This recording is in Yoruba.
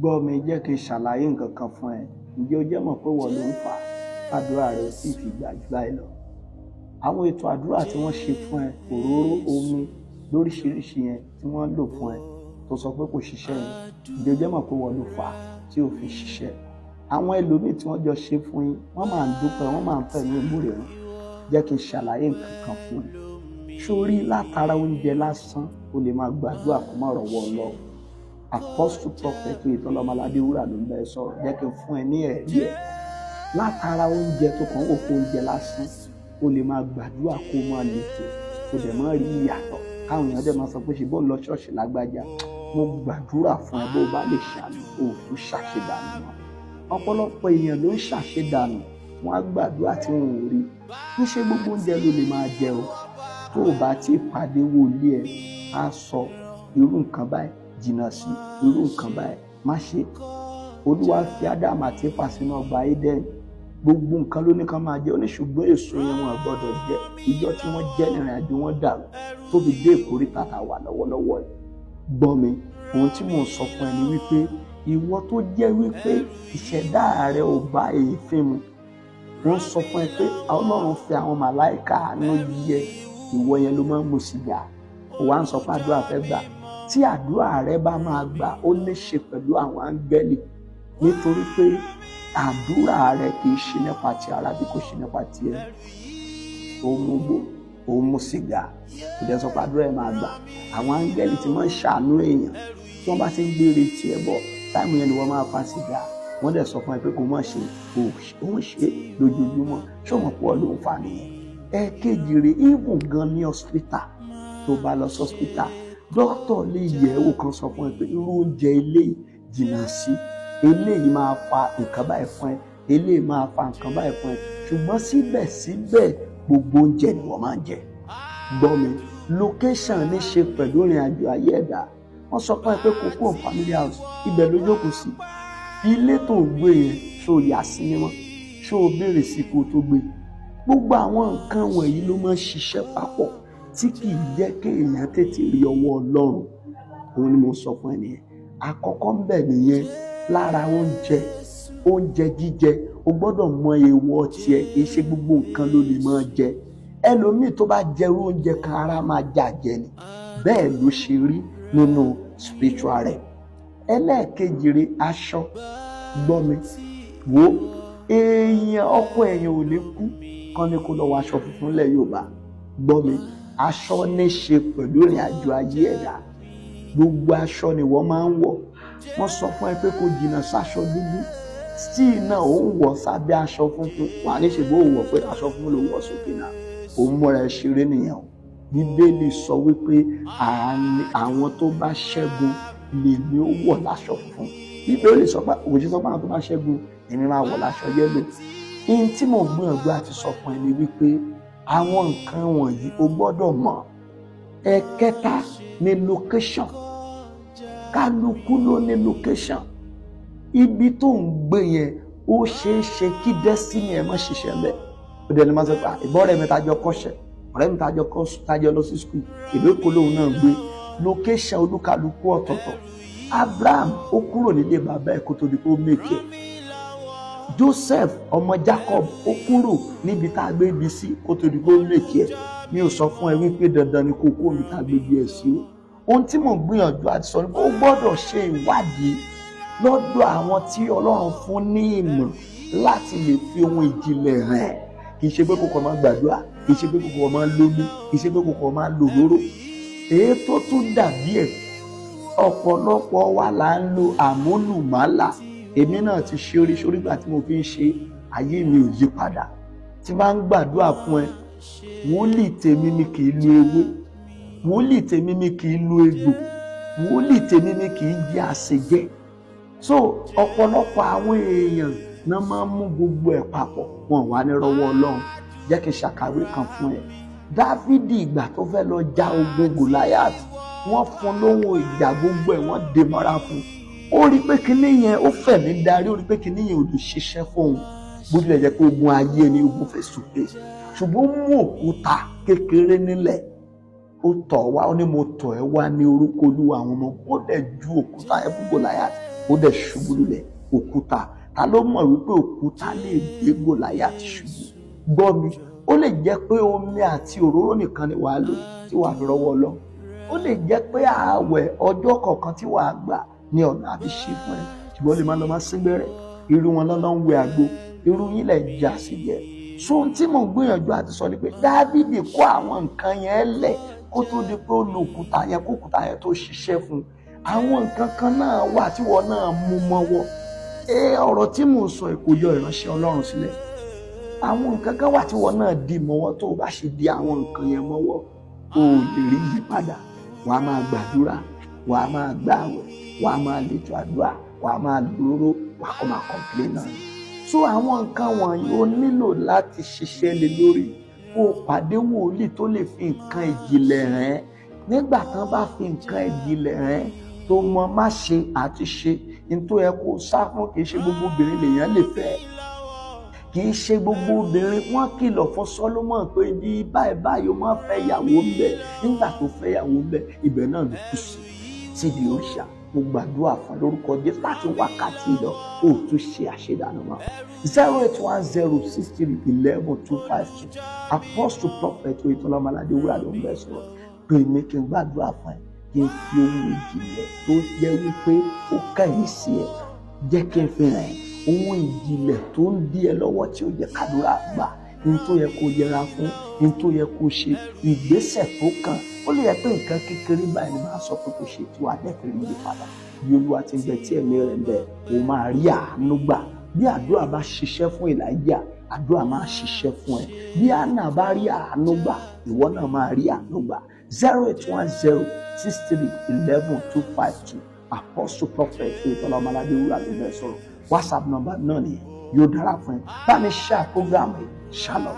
gbọ́ mi jẹ́ kí n ṣàlàyé nǹkan kan fún ẹ. Ǹjẹ́ o jẹ́ mọ̀ pé wọ́n ló ń fà á àdúrà rẹ sì fi gbà jù báyìí lọ? Àwọn ètò àdúrà tí wọ́n ṣe fún ẹ, òróró, omi lóríṣiríṣi yẹn tí wọ́n lò fún ẹ tó sọ pé kò ṣiṣẹ́ yẹn, ǹjẹ́ o jẹ́ mọ̀ pé wọ́n ló fà á tí ò fi ṣiṣẹ́? Àwọn ẹlòmíì tí wọ́n jọ ṣe fún yín, wọ́n máa ń dúpẹ́, wọ́n máa ń fẹ́ ní ìmúre wọn. Jẹ́ kí n ṣàlàyé nǹkan kan fún ẹ. Sórí látara oúnjẹ lásán o lè máa gbàdúrà kó má rọ̀wọ́ Ọlọ́run. Apostle prophet Ìtọ́lọ́mọládé wúrà ló ń bẹ sọ̀rọ̀. Jẹ́ kí n fún ẹ ní ẹ̀rí ẹ̀. Látara oúnjẹ tó kàn wò kó oúnjẹ lásán o lè máa gbàdúrà kó má lè tó o dẹ̀ má rí ìyàtọ̀. Káwọn èèyàn dẹ̀ máa sọ pé ṣe bó lọ ṣọ́ọ̀ṣì lágbájá. Mo gbàdúrà fún ẹ bó bá lè ṣàmì òòtú ṣàṣedànù wọn. Ọ̀pọ̀lọpọ̀ èèyàn ló ń ṣàṣedànù, wọ́n á gbàdúrà tí wọn ò rí. Kì í ṣe gbogbo oúnjẹ ló lè máa jẹ o. Tó o bá ti pàdé wòlíì ẹ, á sọ irú nǹkan báyìí jìnnà sí, irú nǹkan báyìí má ṣe. Olúwa fi Ádámù àti Éfà sínú ọgbà Édẹ́nì. Gbogbo nǹkan ló ní ká máa jẹ, ó ní ṣùgbọ́n èso yẹn wọn gbọ́dọ̀ jẹ. Ìjọ tí wọ́n jẹ́ ìrìn àjò wọn dàrú tó fi dé ìkórìtà tá a wà lọ́wọ́lọ́wọ́ yìí. Gbọ́ mi, ohun tí mò ń sọ fún ẹ ni wípé ìwọ tó jẹ́ wípé ìṣẹ̀dá rẹ ò bá èéfín mu. Wọ́n sọ fún ẹ pé Ọlọ́run fi àwọn màláìkà àánú yẹ ìwọ yẹn ló máa ń mu sìgá. Ó wá ń sọ pé àdúrà fẹ́ gbà. Tí àdúrà rẹ bá máa gbà, ó ní ṣe pẹ̀lú àwọn áńgẹ́lì. Nítorí pé àdúrà rẹ kì í ṣe nípa ti ara bí kò ṣe nípa ti ẹ̀mí. Ó mú gbó, ó mú sìgá, kò dẹ̀ sọ pé àdúrà ẹ máa gbà. Àwọn áńgẹ́lì tí wọ́n ń ṣàánú èèyàn tí wọ́n bá ti ń gbére tiẹ̀ bọ̀, táìmù yẹn ni wọ́n máa fa sìgá. Wọ́n dẹ̀ sọ fún ẹ pé kò má ṣe, òun ṣe lójoojúmọ́. Ṣé o mọ̀ pé Ọlọ́run fà nìyẹn? Ẹ̀kejì rẹ̀, even gan ní hospital, tó bá lọ sí hospital, dókítà lè yẹ̀ wò kan sọ fún ẹ pé irú oúnjẹ eléyìí jìnnà sí, eléyìí máa fa nǹkan báyìí fún ẹ, eléyìí máa fa nǹkan báyìí fún ẹ. Ṣùgbọ́n síbẹ̀síbẹ̀ gbogbo oúnjẹ ni wọ́n máa ń jẹ. Gbọ́ mi, location ní ṣe pẹ̀lú ìrìn àjò ayé ẹ̀dá. Wọ́n sọ fún ẹ pé kó kúrò family house, ibẹ̀ ló jókòó sí. Ilé tó ń gbé yẹn, ṣó yà sí mímọ́, ṣó béèrè sí kó tó gbé. Gbogbo àwọn nǹkan wọ̀nyí ló máa ń ṣiṣẹ́ papọ̀ tí kì í jẹ́ kí èèyàn tètè rí ọwọ́ Ọlọ́run. Òun ni mo sọ fún ẹ nìyẹn. Àkọ́kọ́ ń bẹ nìyẹn lára oúnjẹ jíjẹ. O gbọ́dọ̀ mọ èèwọ̀ tiẹ̀, kì í ṣe gbogbo nǹkan ló lè máa jẹ. Ẹlòmíì tó bá jẹrú oúnjẹ kan ara máa jàjẹ ni. Bẹ́ẹ̀ ló ṣe rí nínú spiritual rẹ̀. Ẹlẹ́ẹ̀kejì rẹ̀, aṣọ. Gbọ́ mi, wo èèyàn ọkọ èèyàn ò lè kú kán ní kó lọ wọ aṣọ funfun lẹ̀ Yorùbá. Gbọ́ mi, aṣọ ní ṣe pẹ̀lú ìrìn àjò ayé ẹ̀dá. Gbogbo aṣọ ni wọ́n máa ń wọ̀. Wọ́n sọ fún ẹ pé kó jìnnà sáṣọ dúdú. Still náà ó ń wọ̀ sábẹ́ aṣọ funfun. Wà ní ṣègbè ó wọ̀ pé aṣọ funfun ló wọ̀ sókè náà. Ó múra ẹ ṣeré nìyẹn o. Bíbélì sọ wípé àwọn tó bá ṣẹ́gun lèmi ó wọ̀ láṣọ funfun. Bíbélì sọ pé òjì sọ pé àwọn tó bá ṣẹ́gun èmi máa wọ̀ láṣọ yẹ́lò. Ihun tí mo gbìyànjú àti sọ fún ẹ ni wípé àwọn nǹkan wọ̀nyí o gbọ́dọ̀ mọ̀. Ẹ̀kẹta ni location. Kálukú ló ní location. Ibi tó ń gbé yẹn ó ṣeé ṣe kí destiny ẹ má ṣiṣẹ́ bẹ́ẹ̀. Ó dẹ̀ ní máa sọ pé ìbọ̀rẹ̀ mi tájọ kọ́ṣẹ́, ọ̀rẹ́ mi tájọ lọ sí school, ìlú Èkó lòun náà gbé. Location olúkálukú ọ̀tọ̀ọ̀tọ̀. Abraham ó kúrò nílé bàbá ẹ̀ kó tó di pé ó mèkè. Joseph ọmọ Jacob ó kúrò níbi tá a gbé ibi sí kó tó di pé ó mèkè. Mi ò sọ fún ẹ wípé dandan ni kó kó mi tá a gbé ibi ẹ̀ sí o. Ohun tí mò ń gbìyànjú àti sọ ni pé ó gbọ́dọ̀ ṣe ìwádìí lọ́dọ̀ àwọn tí Ọlọ́run fún ní ìmọ̀ láti lè fi ohun ìjìnlẹ̀ hàn. Kì í ṣe pé kókò máa gbàdúrà, kì í ṣe pé kókò máa lómi, kì í ṣe pé kókò máa lò lóró. Èyí tó tún dàbí ẹ̀, ọ̀pọ̀lọpọ̀ wa là ń lo àmúlùmálà. Èmi náà ti ṣe oríṣiríṣi ìgbà tí mo fi ń ṣe, ayé mi ò yí padà. Tí bá ń gbàdúrà fún ẹ, wòlíì tèmi ni kì í lo ewé, wòlíì tèmi ni kì í lo egbò, wòlíì tèmi ni kì í jẹ àṣejẹ. So ọ̀pọ̀lọpọ̀ àwọn èèyàn náà máa ń mú gbogbo ẹ̀ papọ̀, wọn wà ní rọwọ́ Ọlọ́run. Jẹ́ kí n ṣàkàwé kan fún ẹ. Dáfídì ìgbà tó fẹ́ lọ ja ogun Gòláyátì, wọ́n fún lóhùn ìjà gbogbo ẹ̀, wọ́n dè mọ́ra fún. Ó rí pé kinní yẹn ó fẹ̀mí darí, ó rí pé kinní yẹn ò lè ṣiṣẹ́ fóun. Bó tilẹ̀ jẹ́ pé ogun ayé ni ogun fẹ́ sùpè. Ṣùgbọ́n ó mú òkúta kékeré nílẹ̀. Ó tọ̀ wá, ó ní mo tọ̀ ẹ́ wá ní orúkọ Olúwa àwọn ọmọ. Ó dẹ̀ ju òkúta ẹ̀ fún Gòláyátì. ó dẹ̀ ṣubú lulẹ̀. Òkúta, ta ló mọ̀ wípé òkúta lè gbé Gòláyátì ṣubú? Gbọ́ mi, ó lè jẹ́ pé omi àti òróró nìkan ni wàá lò tí wàá fi rọ́wọ́ Ọlọ́run. Ó lè jẹ́ pé ààwẹ̀ ọjọ́ kọ̀ọ̀kan tí wàá gbà ní ọ̀nà àbí ṣe fún ẹ, ṣùgbọ́n lè má lọ máa síngbẹ́rẹ́. Irú wọn lọ́nà ń wẹ àgbo, irú yín lẹ̀ já sí jẹ. So ohun tí mò ń gbìyànjú àti sọ ni pé Dáfídì kó àwọn nǹkan yẹn lẹ̀ kó tó di pé ó lo òkúta yẹn kó òkúta yẹn tó ṣiṣẹ́ fún un. Àwọn nǹkan kan náà wà tí wọn náà mú mọ́wọ́. Ọ̀rọ̀ tí mò ń sọ kò yọ ìránṣẹ́ Ọlọ́run sílẹ̀. Àwọn nǹkan kan wà tí wọn náà di mọ́wọ́, tó o bá ṣe di àwọn nǹkan yẹn mọ́wọ́ o lè rí ìyípadà. Wàá máa gbàdúrà, wàá máa gbààwẹ̀, wàá máa létò àdúrà, wàá máa lóró, wàá kọ́ máa kọ̀m̀plé náà. So àwọn nǹkan wọ̀nyí o nílò láti ṣiṣẹ́ lé lórí. Kó o pàdé wòlíì tó lè fi nǹkan ìjìnlẹ̀ hàn ẹ́. Nígbà tán bá fi nǹkan ìjìnlẹ̀ hàn ẹ́ tó mọ má ṣe àti ṣe, ní tó yẹ kó sá fún. Kì í ṣe gbogbo obìnrin lèèyàn lè fẹ́. Kì í ṣe gbogbo obìnrin. Wọ́n kìlọ̀ fún Sólómọ́nì pé bí báyìí ó máa fẹ́ ìyàwó ń bẹ̀. Nígbà tó fẹ́ ìyàwó ń bẹ̀, ibẹ̀ náà ló kù sí, síbi òrìṣà. Mo gbàdúrà fún lórúkọ Jésù láti wákàtí lọ ó tún ṣe àṣedànù mọ́. 08106311252 Apostle Prophet Oyetola Ọmọládé Wúrà ló ń bẹ sọ̀rọ̀. Pè mí kí n gbàdúrà fún ẹ, kí n fi ohun ìjìnlẹ̀ tó jẹ́ wípé ó kẹ́yìn sí ẹ, jẹ́ kí n fi hàn ẹ́ ohun ìjìnlẹ̀ tó ń dí ẹ lọ́wọ́ tí ó jẹ́ kádùrá gbà. Ní tó yẹ kó yẹra fún, ní tó yẹ kó ṣe, ìgbésẹ̀ tó kàn. Ó lè yẹ pé nǹkan kékeré báyìí ni máa sọ pé kò ṣe tí wàá dẹ́kun rí i padà. Bí Olúwa ti ń bẹ tí ẹ̀mí rẹ̀ ń bẹ, ó máa rí àánú gbà. Bí àdúrà bá ṣiṣẹ́ fún Èlíjà, àdúrà máa ṣiṣẹ́ fún ẹ. Bí Hánà bá rí àánú gbà, ìwọ náà máa rí àánú gbà. 08106311252 Apostle Prophet Oyetola Ọmọládé Wúrà ló ń bẹ sọ̀rọ̀. WhatsApp number náà nìyẹn. Yóò dára fún ẹ. Bá mi share program yìí. Shalom.